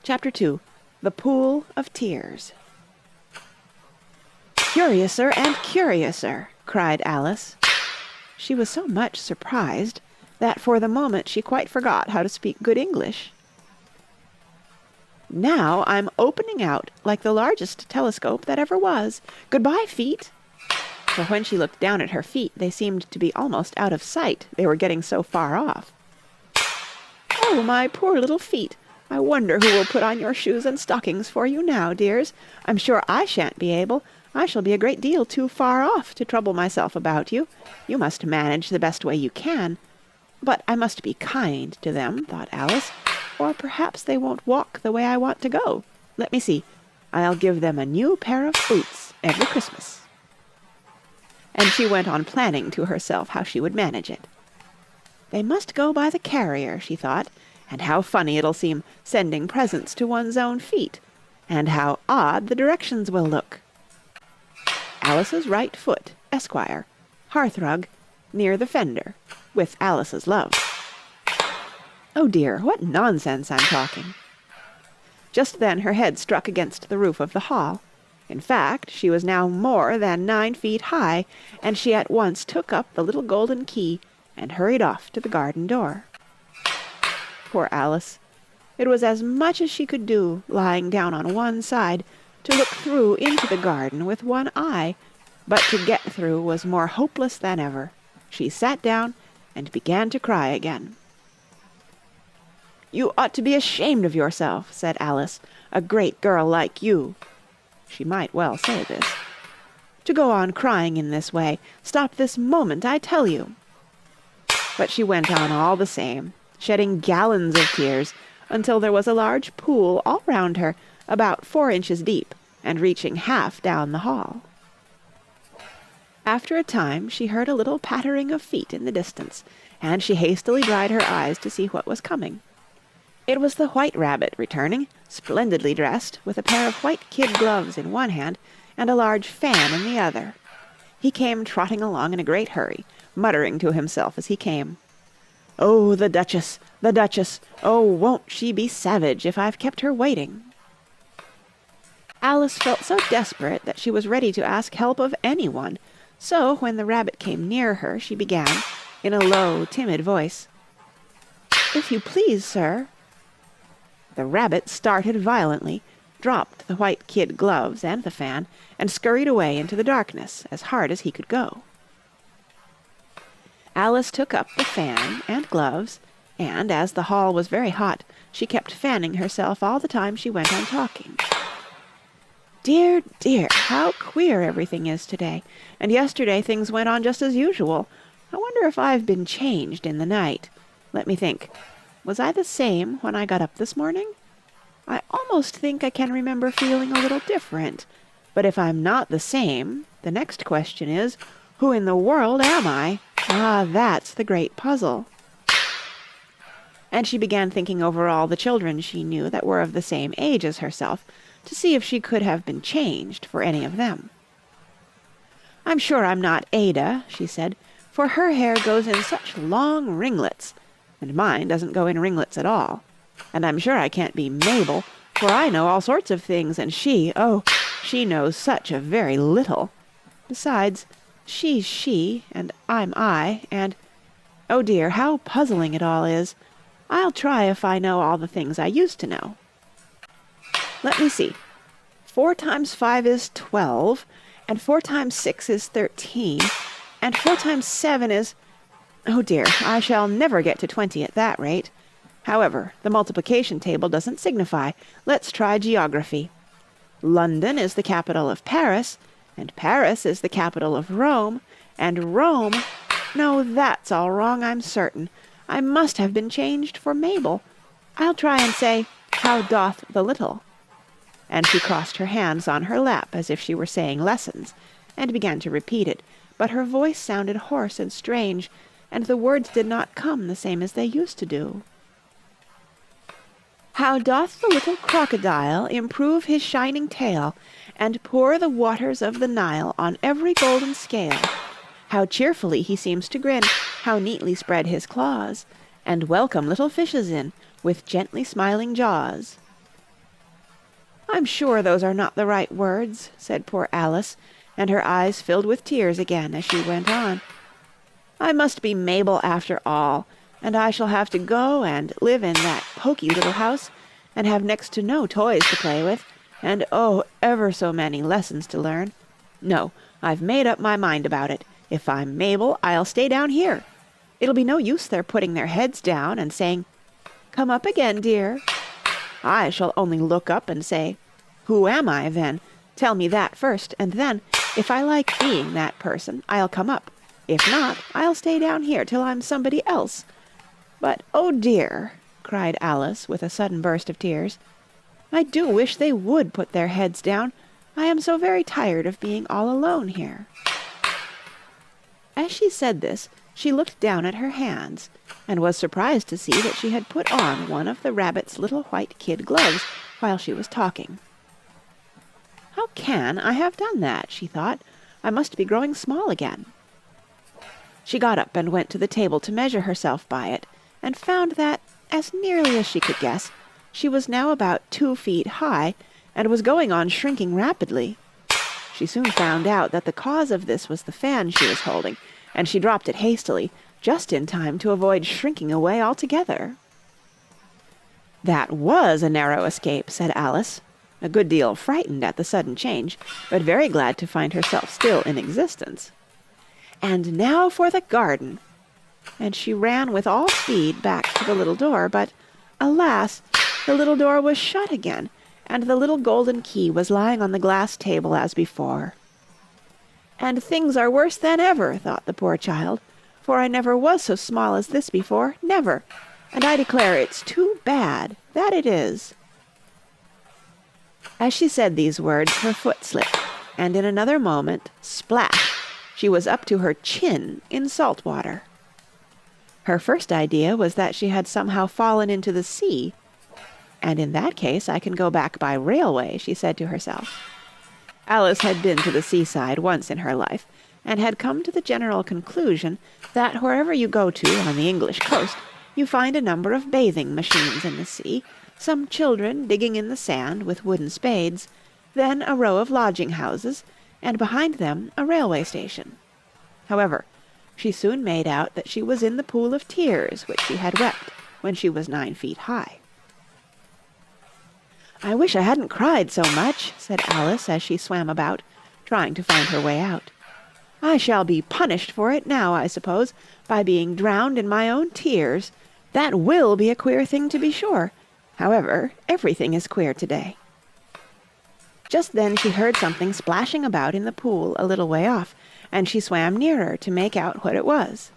Chapter 2. The Pool of Tears. "Curiouser and curiouser!" cried Alice. She was so much surprised that for the moment she quite forgot how to speak good English. "Now I'm opening out like the largest telescope that ever was. Goodbye, feet!" For when she looked down at her feet, they seemed to be almost out of sight, they were getting so far off. "Oh, my poor little feet! I wonder who will put on your shoes and stockings for you now, dears. I'm sure I shan't be able. I shall be a great deal too far off to trouble myself about you. You must manage the best way you can. But I must be kind to them," thought Alice, "or perhaps they won't walk the way I want to go. Let me see. I'll give them a new pair of boots every Christmas." And she went on planning to herself how she would manage it. "They must go by the carrier," she thought, "and how funny it'll seem sending presents to one's own feet, and how odd the directions will look. Alice's right foot, Esquire, hearthrug, near the fender, with Alice's love. Oh dear, what nonsense I'm talking." Just then her head struck against the roof of the hall. In fact, she was now more than 9 feet high, and she at once took up the little golden key and hurried off to the garden door. Poor Alice! It was as much as she could do, lying down on one side, to look through into the garden with one eye, but to get through was more hopeless than ever. She sat down and began to cry again. "You ought to be ashamed of yourself," said Alice, "a great girl like you." She might well say this. "To go on crying in this way. Stop this moment, I tell you." But she went on all the same, shedding gallons of tears, until there was a large pool all round her, about 4 inches deep, and reaching half down the hall. After a time she heard a little pattering of feet in the distance, and she hastily dried her eyes to see what was coming. It was the White Rabbit returning, splendidly dressed, with a pair of white kid gloves in one hand and a large fan in the other. He came trotting along in a great hurry, muttering to himself as he came, "Oh, the Duchess, the Duchess! Oh, won't she be savage if I've kept her waiting!" Alice felt so desperate that she was ready to ask help of anyone, so when the rabbit came near her, she began, in a low, timid voice, "If you please, sir." The rabbit started violently, dropped the white kid gloves and the fan, and scurried away into the darkness as hard as he could go. Alice took up the fan and gloves, and, as the hall was very hot, she kept fanning herself all the time she went on talking. "Dear, dear, how queer everything is today, and yesterday things went on just as usual. I wonder if I've been changed in the night. Let me think. Was I the same when I got up this morning? I almost think I can remember feeling a little different. But if I'm not the same, the next question is, who in the world am I? Ah, that's the great puzzle." And she began thinking over all the children she knew that were of the same age as herself, to see if she could have been changed for any of them. "I'm sure I'm not Ada," she said, "for her hair goes in such long ringlets, and mine doesn't go in ringlets at all. And I'm sure I can't be Mabel, for I know all sorts of things, and she knows such a very little. Besides, she's she, and I'm I, and, oh dear, how puzzling it all is. I'll try if I know all the things I used to know. Let me see. 4 times 5 is 12, and 4 times 6 is 13, and 4 times 7 is... Oh dear, I shall never get to 20 at that rate. However, the multiplication table doesn't signify. Let's try geography. London is the capital of Paris, and Paris is the capital of Rome, and Rome... No, that's all wrong, I'm certain. I must have been changed for Mabel. I'll try and say, how doth the little? And she crossed her hands on her lap as if she were saying lessons, and began to repeat it, but her voice sounded hoarse and strange, and the words did not come the same as they used to do. How doth the little crocodile improve his shining tail, and pour the waters of the Nile on every golden scale? How cheerfully he seems to grin, how neatly spread his claws, and welcome little fishes in, with gently smiling jaws. I'm sure those are not the right words," said poor Alice, and her eyes filled with tears again as she went on. "I must be Mabel after all, and I shall have to go and live in that poky little house, and have next to no toys to play with, and oh, ever so many lessons to learn. No, I've made up my mind about it. If I'm Mabel, I'll stay down here. It'll be no use their putting their heads down and saying, 'Come up again, dear.' I shall only look up and say, 'Who am I, then? Tell me that first, and then, if I like being that person, I'll come up. If not, I'll stay down here till I'm somebody else. But, oh dear," cried Alice with a sudden burst of tears, "I do wish they would put their heads down. I am so very tired of being all alone here." As she said this, she looked down at her hands, and was surprised to see that she had put on one of the rabbit's little white kid gloves while she was talking. "How can I have done that?" she thought. "I must be growing small again." She got up and went to the table to measure herself by it, and found that, as nearly as she could guess, she was now about 2 feet high, and was going on shrinking rapidly. She soon found out that the cause of this was the fan she was holding, and she dropped it hastily, just in time to avoid shrinking away altogether. "That was a narrow escape," said Alice, a good deal frightened at the sudden change, but very glad to find herself still in existence. "And now for the garden!" And she ran with all speed back to the little door, but, alas, the little door was shut again, and the little golden key was lying on the glass table as before. "And things are worse than ever," thought the poor child, "for I never was so small as this before, never, and I declare it's too bad, that it is." As she said these words, her foot slipped, and in another moment, splash, she was up to her chin in salt water. Her first idea was that she had somehow fallen into the sea, and in that case I can go back by railway, she said to herself. Alice had been to the seaside once in her life, and had come to the general conclusion that wherever you go to on the English coast, you find a number of bathing machines in the sea, some children digging in the sand with wooden spades, then a row of lodging-houses, and behind them a railway station. However, she soon made out that she was in the pool of tears which she had wept when she was 9 feet high. "I wish I hadn't cried so much," said Alice as she swam about, trying to find her way out. "I shall be punished for it now, I suppose, by being drowned in my own tears. That will be a queer thing, to be sure. However, everything is queer today." Just then she heard something splashing about in the pool a little way off, and she swam nearer to make out what it was.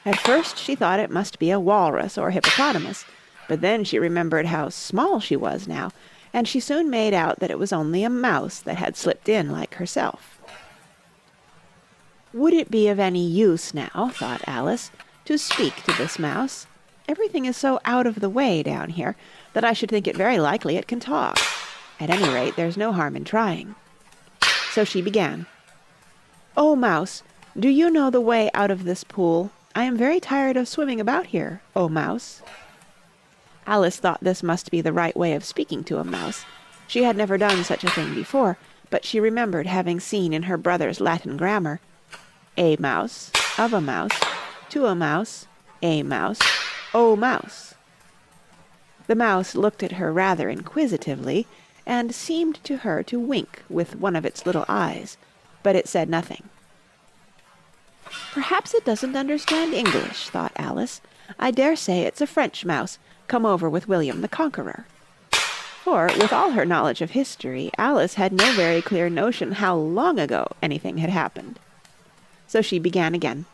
At first she thought it must be a walrus or hippopotamus, but then she remembered how small she was now, and she soon made out that it was only a mouse that had slipped in like herself. Would it be of any use now, thought Alice, to speak to this mouse? Everything is so out of the way down here that I should think it very likely it can talk. At any rate, there's no harm in trying. So she began. "Oh, Mouse, do you know the way out of this pool? I am very tired of swimming about here, oh Mouse." Alice thought this must be the right way of speaking to a mouse. She had never done such a thing before, but she remembered having seen in her brother's Latin grammar, "A mouse, of a mouse, to a mouse, a mouse, oh mouse." The mouse looked at her rather inquisitively, and seemed to her to wink with one of its little eyes, but it said nothing. "Perhaps it doesn't understand English," thought Alice. "I dare say it's a French mouse, come over with William the Conqueror." For, with all her knowledge of history, Alice had no very clear notion how long ago anything had happened. So she began again,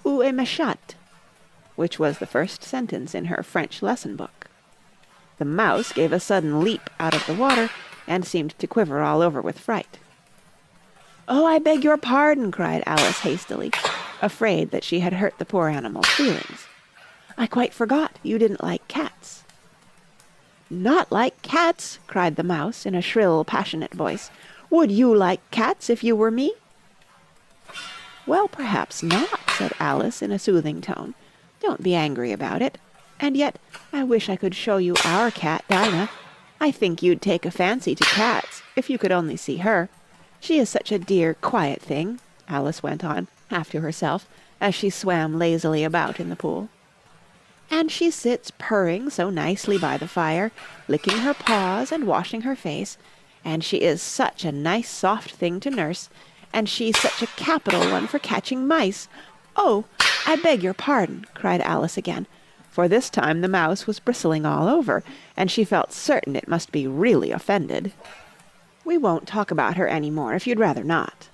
"Où est ma chatte?" which was the first sentence in her French lesson book. The mouse gave a sudden leap out of the water, and seemed to quiver all over with fright. "Oh, I beg your pardon," cried Alice hastily, afraid that she had hurt the poor animal's feelings. "I quite forgot you didn't like cats." "Not like cats!" cried the mouse in a shrill, passionate voice. "Would you like cats if you were me?" "Well, perhaps not," said Alice in a soothing tone. "Don't be angry about it. And yet I wish I could show you our cat, Dinah. I think you'd take a fancy to cats, if you could only see her. She is such a dear, quiet thing," Alice went on, half to herself, as she swam lazily about in the pool. "And she sits purring so nicely by the fire, licking her paws and washing her face, and she is such a nice soft thing to nurse, and she's such a capital one for catching mice. Oh, I beg your pardon," cried Alice again, for this time the mouse was bristling all over, and she felt certain it must be really offended. "We won't talk about her any more, if you'd rather not."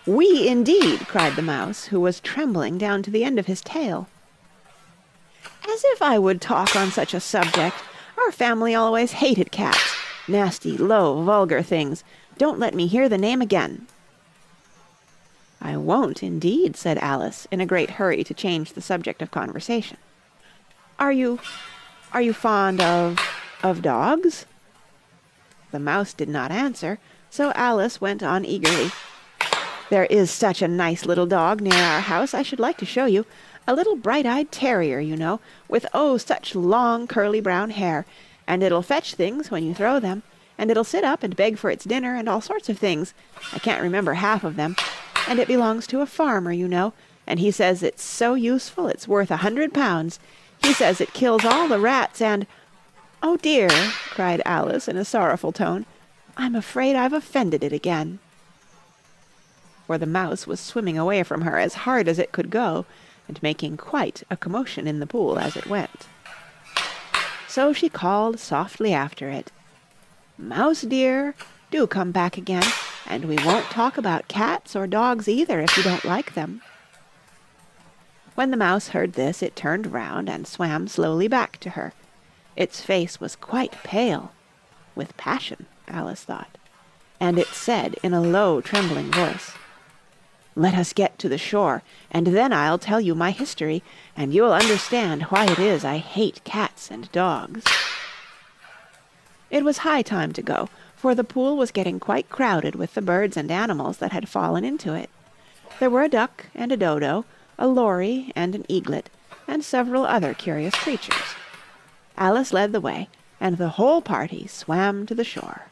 "We, indeed!" cried the mouse, who was trembling down to the end of his tail. "As if I would talk on such a subject! Our family always hated cats. Nasty, low, vulgar things. Don't let me hear the name again." "I won't, indeed," said Alice, in a great hurry to change the subject of conversation. Are you fond of dogs?" The mouse did not answer, so Alice went on eagerly. "There is such a nice little dog near our house I should like to show you. A little bright-eyed terrier, you know, with oh, such long curly brown hair, and it'll fetch things when you throw them, and it'll sit up and beg for its dinner and all sorts of things. I can't remember half of them. And it belongs to a farmer, you know, and he says it's so useful it's worth £100. He says it kills all the rats and—" "Oh dear," cried Alice in a sorrowful tone, "I'm afraid I've offended it again." For the mouse was swimming away from her as hard as it could go, and making quite a commotion in the pool as it went. So she called softly after it, "Mouse dear, do come back again, and we won't talk about cats or dogs either if you don't like them." When the mouse heard this, it turned round and swam slowly back to her. Its face was quite pale, with passion, Alice thought, and it said in a low, trembling voice, "Let us get to the shore, and then I'll tell you my history, and you'll understand why it is I hate cats and dogs." It was high time to go, for the pool was getting quite crowded with the birds and animals that had fallen into it. There were a duck and a dodo, a lory and an eaglet, and several other curious creatures. Alice led the way, and the whole party swam to the shore.